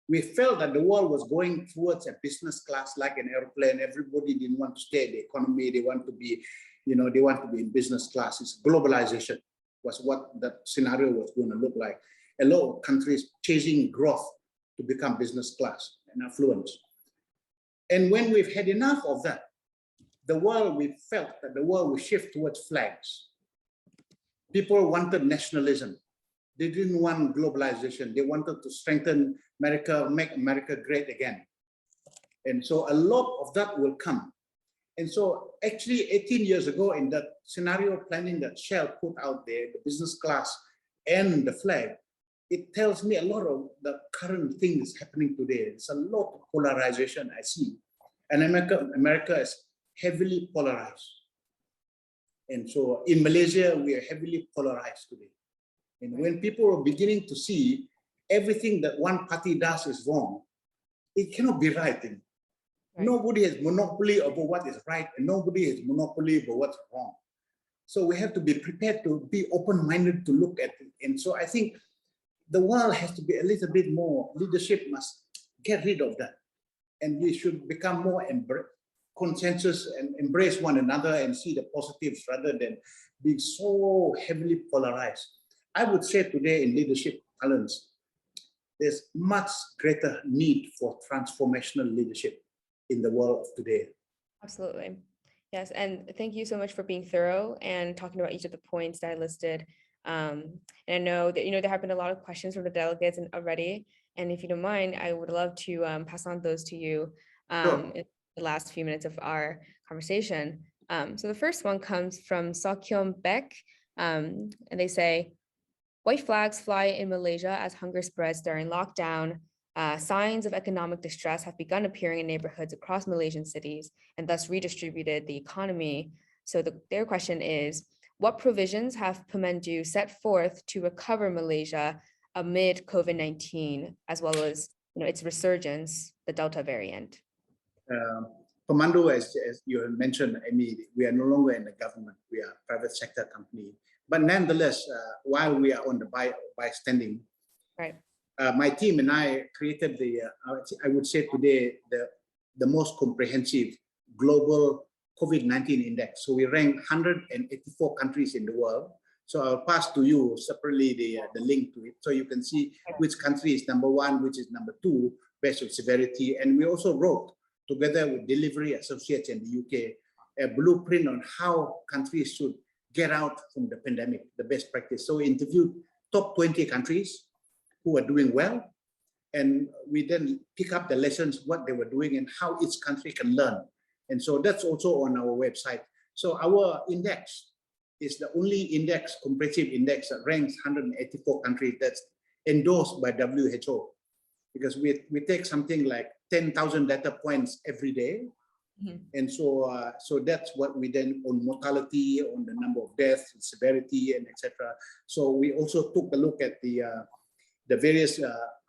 We felt that the world was going towards a business class like an airplane. Everybody didn't want to stay in the economy. They want to be, you know, they want to be in business class. It's globalization was what that scenario was going to look like. A lot of countries chasing growth to become business class and affluence. And when we've had enough of that, the world, we felt that the world would shift towards flags. People wanted nationalism. They didn't want globalization. They wanted to strengthen America, make America great again. And so a lot of that will come. And so actually 18 years ago in that scenario planning that Shell put out there, the business class and the flag, it tells me a lot of the current things happening today. There's a lot of polarization I see. And America is heavily polarized. And so in Malaysia, we are heavily polarized today. And when people are beginning to see everything that one party does is wrong, it cannot be right. Right. Nobody has monopoly over what is right, and nobody has monopoly over what's wrong. So we have to be prepared to be open-minded to look at it. And so I think the world has to be a little bit more, leadership must get rid of that. And we should become more consensus and embrace one another and see the positives rather than being so heavily polarized. I would say today in leadership talents, there's much greater need for transformational leadership in the world of today. Absolutely. Yes. And thank you so much for being thorough and talking about each of the points that I listed. And I know that, there have been a lot of questions from the delegates already. And if you don't mind, I would love to pass on those to you Sure. in the last few minutes of our conversation. So the first one comes from Sokyom Beck, and they say, white flags fly in Malaysia as hunger spreads during lockdown. Signs of economic distress have begun appearing in neighborhoods across Malaysian cities and thus redistributed the economy. So their question is, what provisions have PEMANDU set forth to recover Malaysia amid COVID-19, as well as its resurgence, the Delta variant? PEMANDU, as you mentioned, Amy, we are no longer in the government. We are a private sector company. But nonetheless, while we are on the bystanding, right, my team and I created I would say today, the most comprehensive global COVID-19 index. So we rank 184 countries in the world. So I'll pass to you separately the link to it, so you can see which country is number one, which is number two, based on severity. And we also wrote, together with Delivery Associates in the UK, a blueprint on how countries should get out from the pandemic, the best practice. So we interviewed top 20 countries who are doing well, and we then pick up the lessons, what they were doing and how each country can learn. And so that's also on our website. So our index is the only index, comprehensive index, that ranks 184 countries that's endorsed by WHO, because we take something like 10,000 data points every day. Mm-hmm. And so that's what we then, on mortality, on the number of deaths, severity, and etc. So we also took a look at the various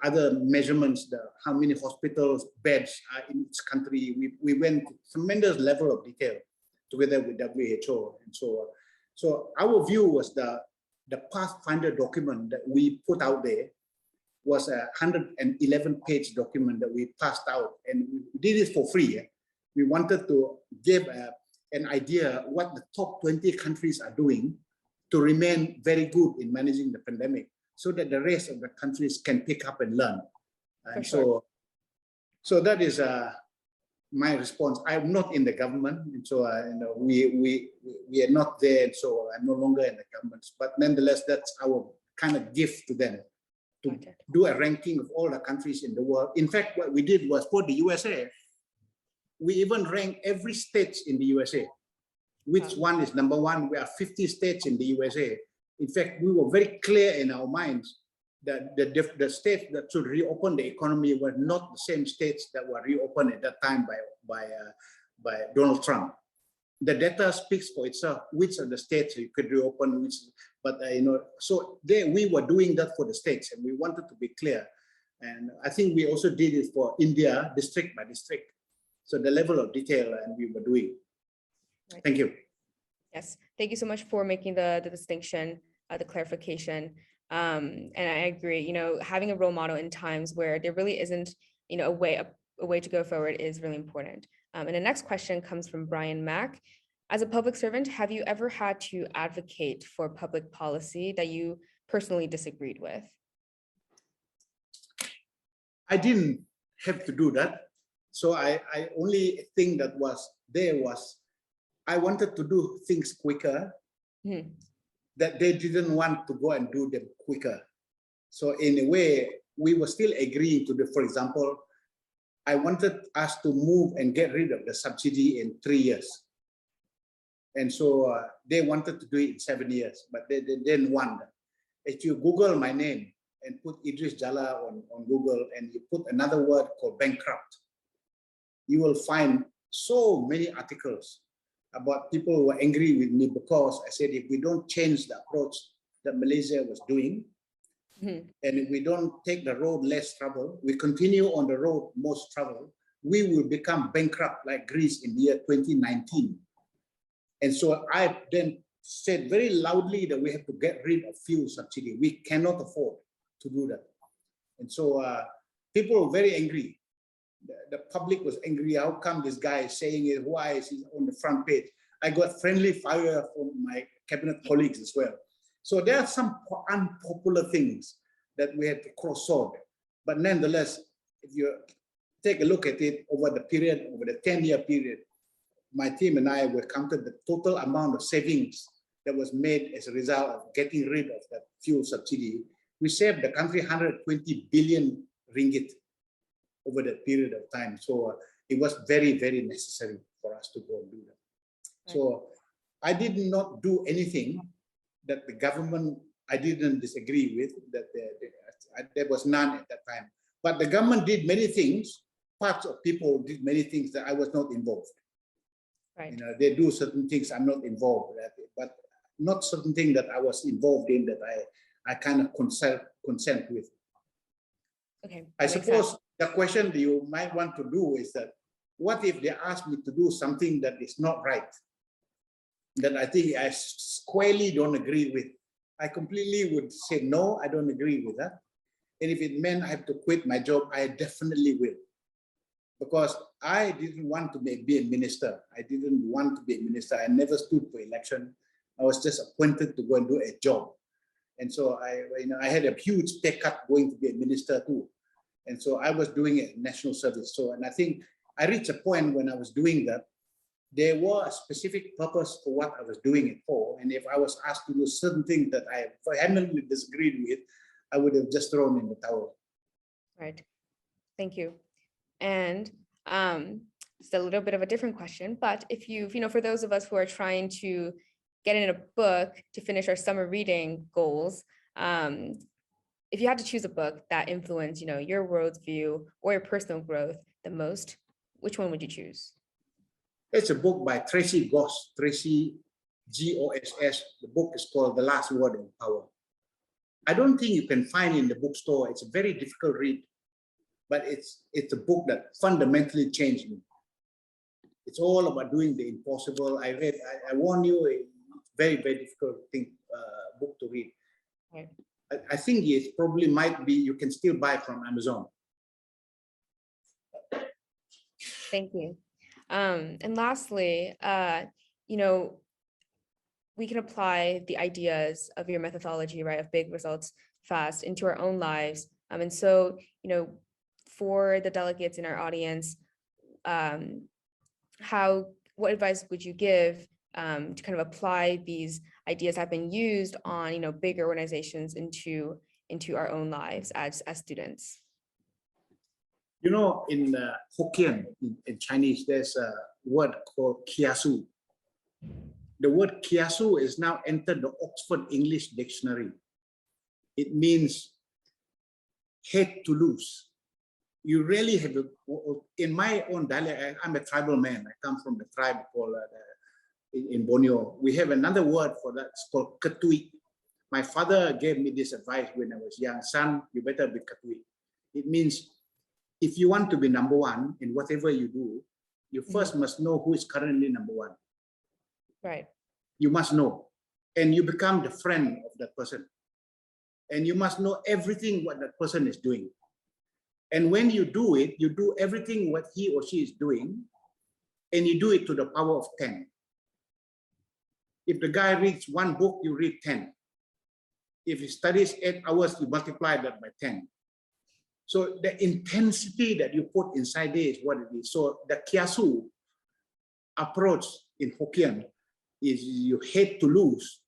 other measurements, how many hospitals, beds are in each country. We went to tremendous level of detail together with WHO. And so our view was the Pathfinder document that we put out there was a 111-page document that we passed out, and we did it for free. We wanted to give an idea what the top 20 countries are doing to remain very good in managing the pandemic, so that the rest of the countries can pick up and learn. And so that is my response. I'm not in the government, and so we are not there, and so I'm no longer in the government. But nonetheless, that's our kind of gift to them, to do a ranking of all the countries in the world. In fact, what we did was, for the USA, we even ranked every state in the USA. Which one is number one? We have 50 states in the USA. In fact, we were very clear in our minds that the states that should reopen the economy were not the same states that were reopened at that time by Donald Trump. The data speaks for itself, which are the states you could reopen, so there we were doing that for the states, and we wanted to be clear. And I think we also did it for India, district by district. So the level of detail and we were doing. Right. Thank you. Yes, thank you so much for making the distinction, the clarification. And I agree, having a role model in times where there really isn't, a way to go forward is really important. And the next question comes from Brian Mack. As a public servant, have you ever had to advocate for public policy that you personally disagreed with? I didn't have to do that. So I only thing that was I wanted to do things quicker, that they didn't want to go and do them quicker. So in a way, we were still agreeing to for example, I wanted us to move and get rid of the subsidy in 3 years. And so they wanted to do it in 7 years, but they didn't want that. If you Google my name and put Idris Jala on Google, and you put another word called bankrupt, you will find so many articles about people who were angry with me because I said, if we don't change the approach that Malaysia was doing, and if we don't take the road less travel, we continue on the road most travel, we will become bankrupt like Greece in the year 2019. And so I then said very loudly that we have to get rid of fuel subsidy. We cannot afford to do that. And so people were very angry. The public was angry. How come this guy is saying it? Why is he on the front page? I got friendly fire from my cabinet colleagues as well. So there are some unpopular things that we had to cross sword. But nonetheless, if you take a look at it over the 10-year period, my team and I were counted the total amount of savings that was made as a result of getting rid of that fuel subsidy, we saved the country 120 billion ringgit over that period of time. So it was very, very necessary for us to go and do that. Right. So I did not do anything that the government, I didn't disagree with, that there was none at that time. But the government did many things, parts of people did many things that I was not involved. Right. You know, they do certain things I'm not involved with, but not certain things that I was involved in that I kind of consent with. Okay. I suppose the question that you might want to do is that, what if they ask me to do something that is not right, that I think I squarely don't agree with? I completely would say, no, I don't agree with that. And if it meant I have to quit my job, I definitely will. Because I didn't want to be a minister. I didn't want to be a minister. I never stood for election. I was just appointed to go and do a job. And so I had a huge pay cut going to be a minister too. And so I was doing a national service. So, and I think I reached a point when I was doing that, there was a specific purpose for what I was doing it for. And if I was asked to do certain things that I vehemently disagreed with, I would have just thrown in the towel. Right. Thank you. And it's a little bit of a different question, but if you've, for those of us who are trying to get in a book to finish our summer reading goals, if you had to choose a book that influenced, your worldview or your personal growth the most, which one would you choose? It's a book by Tracy Goss, Tracy Goss. The book is called The Last Word on Power. I don't think you can find it in the bookstore. It's a very difficult read, but it's a book that fundamentally changed me. It's all about doing the impossible. I warn you, it's very, very difficult book to read. Right. I think it probably might be, you can still buy from Amazon. Thank you. And lastly, we can apply the ideas of your methodology, right, of big results fast into our own lives. And so, for the delegates in our audience, what advice would you give to kind of apply these ideas that have been used on, bigger organizations into our own lives as students? In Hokkien, in Chinese, there's a word called kiasu. The word kiasu is now entered the Oxford English Dictionary. It means hate to lose. You really have in my own dialect, I'm a tribal man. I come from the tribe called in Borneo. We have another word for that. It's called ketui. My father gave me this advice when I was young. Son, you better be ketui. It means if you want to be number one in whatever you do, you first must know who is currently number one. Right. You must know. And you become the friend of that person. And you must know everything what that person is doing. And when you do it, you do everything what he or she is doing, and you do it to the power of 10. If the guy reads one book, you read 10. If he studies 8 hours, you multiply that by 10. So the intensity that you put inside there is what it is. So the kiasu approach in Hokkien is you hate to lose,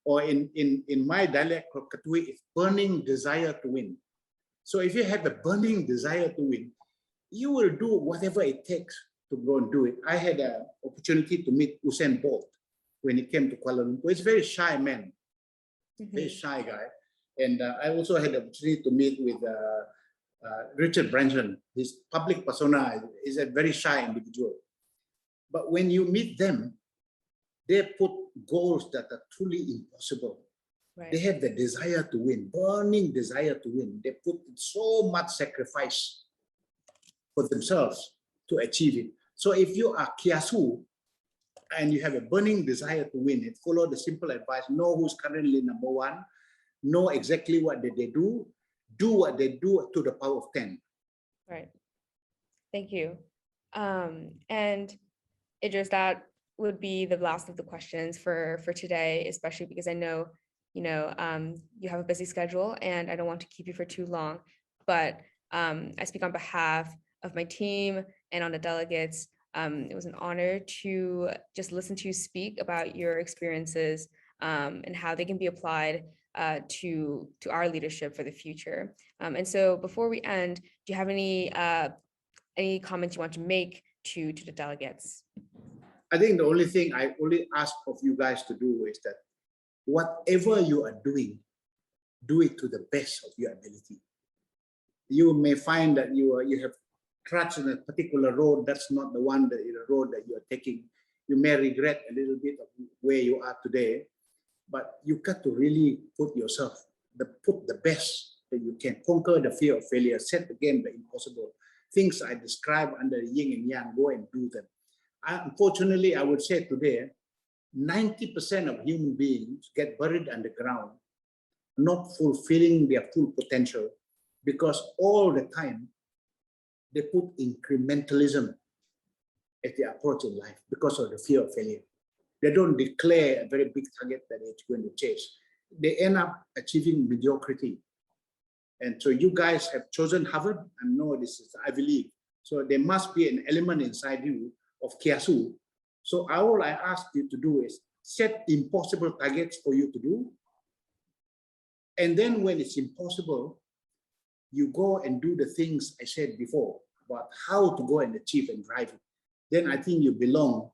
or in my dialect, Katui, is burning desire to win. So if you have a burning desire to win, you will do whatever it takes to go and do it. I had an opportunity to meet Usain Bolt when he came to Kuala Lumpur. He's a very shy man, very shy guy. And I also had the opportunity to meet with Richard Branson. His public persona is a very shy individual. But when you meet them, they put goals that are truly impossible. Right. They have the desire to win, burning desire to win. They put so much sacrifice for themselves to achieve it. So if you are kiasu and you have a burning desire to win, it follow the simple advice: know who's currently number one, know exactly what they do what they do to the power of 10. Right. Thank you. And Idris, that would be the last of the questions for today, especially because I know you have a busy schedule and I don't want to keep you for too long, but I speak on behalf of my team and on the delegates. It was an honor to just listen to you speak about your experiences and how they can be applied to our leadership for the future. And so before we end, do you have any comments you want to make to the delegates? I think the only thing I only ask of you guys to do is that whatever you are doing, do it to the best of your ability. You may find that you have trudged in a particular road that's not the road that you are taking. You may regret a little bit of where you are today, but you got to really put the best that you can, conquer the fear of failure, set again the impossible. Things I describe under yin and yang, go and do them. Unfortunately, I would say today, 90% of human beings get buried underground, not fulfilling their full potential, because all the time they put incrementalism as their approach in life because of the fear of failure. They don't declare a very big target that it's going to chase. They end up achieving mediocrity. And so you guys have chosen Harvard. I know this is Ivy League. So there must be an element inside you of kiasu. So all I ask you to do is set impossible targets for you to do. And then when it's impossible, you go and do the things I said before about how to go and achieve and drive it. Then I think you belong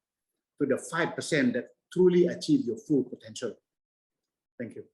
to the 5% that truly achieve your full potential. Thank you.